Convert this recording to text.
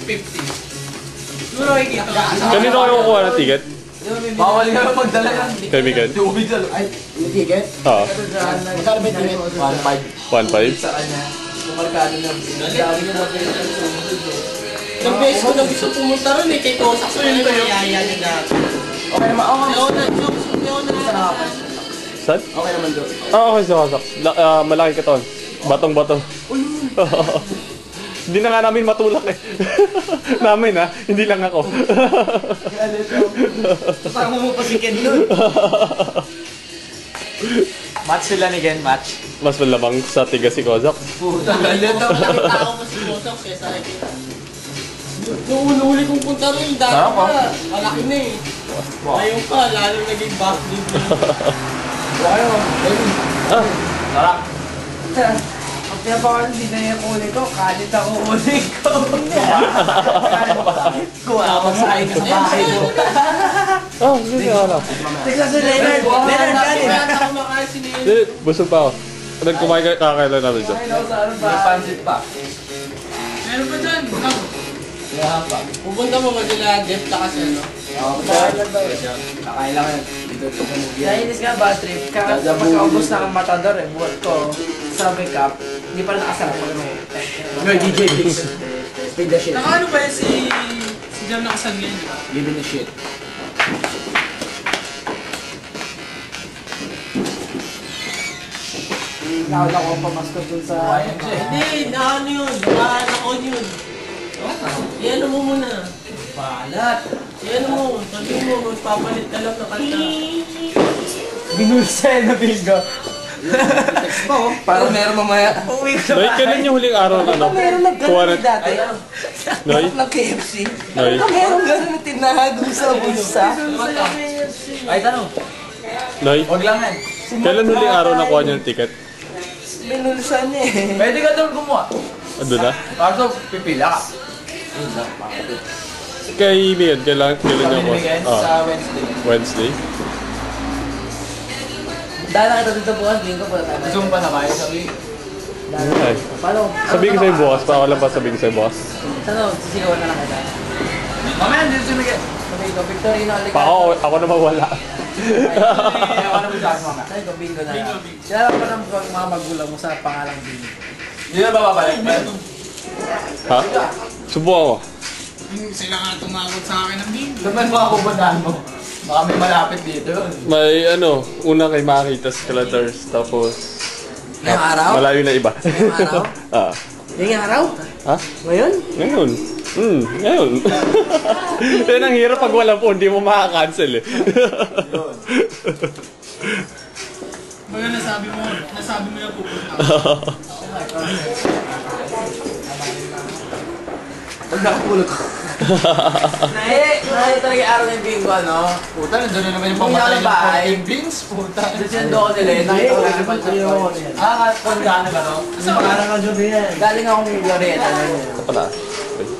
Siguro kikita ka. Kanino kayo kukuha ng ticket? Bawal ka magdala yan. Kay Miguel? Tubig dalo. Ay, yung ticket? Oo. Magkano ba yung ticket? 1.5? Sa kanya. Kumarkado na. Dami niya na Ilang beses ko na gusto pumunta rin eh, kay Tosak ko yun yung yaya niya dati. okay naman. Saan? Okay naman doon. Okay sa kasak. Malaki katon. Batong-bato. Hindi na nga namin matulak eh. Namin ha, hindi lang ako. Kasama mo pa si Ken doon. Match sila ni Ken, match. Mas malamang sa tiga si Kozak. Puta, galit ako. Nakita ko mas si Tosak kesa kay Kita. Noong uli kong punta rin, dati pa, malaki na eh. Ngayon pa, lalo naging back din. Ah, Sarap. Ang pinapakan, hindi na yung uli ko. Kalit ako uli ko. Kuha ako sa akin sa bahay mo. oh, sige ano. Tignan si Leonard. Leonard kanin. Kaya na kumakain si Nino. Hindi, busog pa ako. Nagkumain kakailan namin dyan. May pansit pa. Meron pa dyan. Kaya pa. Pupunta mo ba sila Jeff na kasi ano? Oo, kakain lang yan. Dito ito ka nag-yan. Nainis nga ba, Trip? Pagkaubos na kang matador eh. Buhat ko sa makeup. Hindi pa nakasarap pag may... No, DJ Pix. Speed the shit. Naka ano ba yun si Jam nakasal ngayon, di ba? Give me the shit. Nakala ko ang pamasko dun sa... Hindi, ano yun? Nakakon yun. Iyan mo muna. Balat. Iyan mo. Sabi mo, magpapalit ka lang na kanta. Binulsa na bingo. Text pa oh. Para meron mamaya. Uwi ko Noy, kailan yung huling araw na ano? Meron Kuha nagganun na- dati. Noy? Ng KFC. Noy? Meron ganun na tinahagong sa bulsa. Ay, tanong. Noy? Huwag lang yan. Kailan huling araw na kuha niyo ng ticket? Binulsa niya eh. Pwede ka doon gumawa. Ando na? Kaso, pipila ka. Kay Miguel, kailan niyo Kami kuha? weekend sa Wednesday. Wednesday? Dahil na kita dito bukas, bingo pala tayo. Zoom pa na kayo, sabi. Ay. Paano? Sabihin ko sa'yo bukas, pa ako lang pa sabihin ko sa'yo bukas. Saan sisigawan na lang kita? Mamaya, dito si Miguel. Sabi ko, Victorino Alicante. Pa ako na mawala. Kaya ako na magsakas mamaya. Sabi ko, bingo na lang. Kaya pa ng mga magulang mo sa pangalang bingo. Hindi na ba babalik? Ha? Subukan ko. Sila nga tumawag sa akin ng bingo. Naman mga pupuntahan mo. Baka may malapit dito. May ano, una kay Maki, tas Calatars, tapos... Ngayong araw? Malayo na iba. Ngayong araw? Ah. Ngayong araw? Ha? Ngayon? Ngayon. Ngayon. Yan ang hirap pag wala po, hindi mo makakancel eh. Baga nasabi mo na pupunta. Pag nakapulot ko. Nahi talaga yung araw ng bingo, ano? Puta, nandun na naman yung Hindi pamatay ako ng bahay. 14 beans. Puta. Doon sinundo ko nila, nakita ko yung pansin. Ah, kung gaano ba to? Galing akong Glorieta. Ito pala. Wait.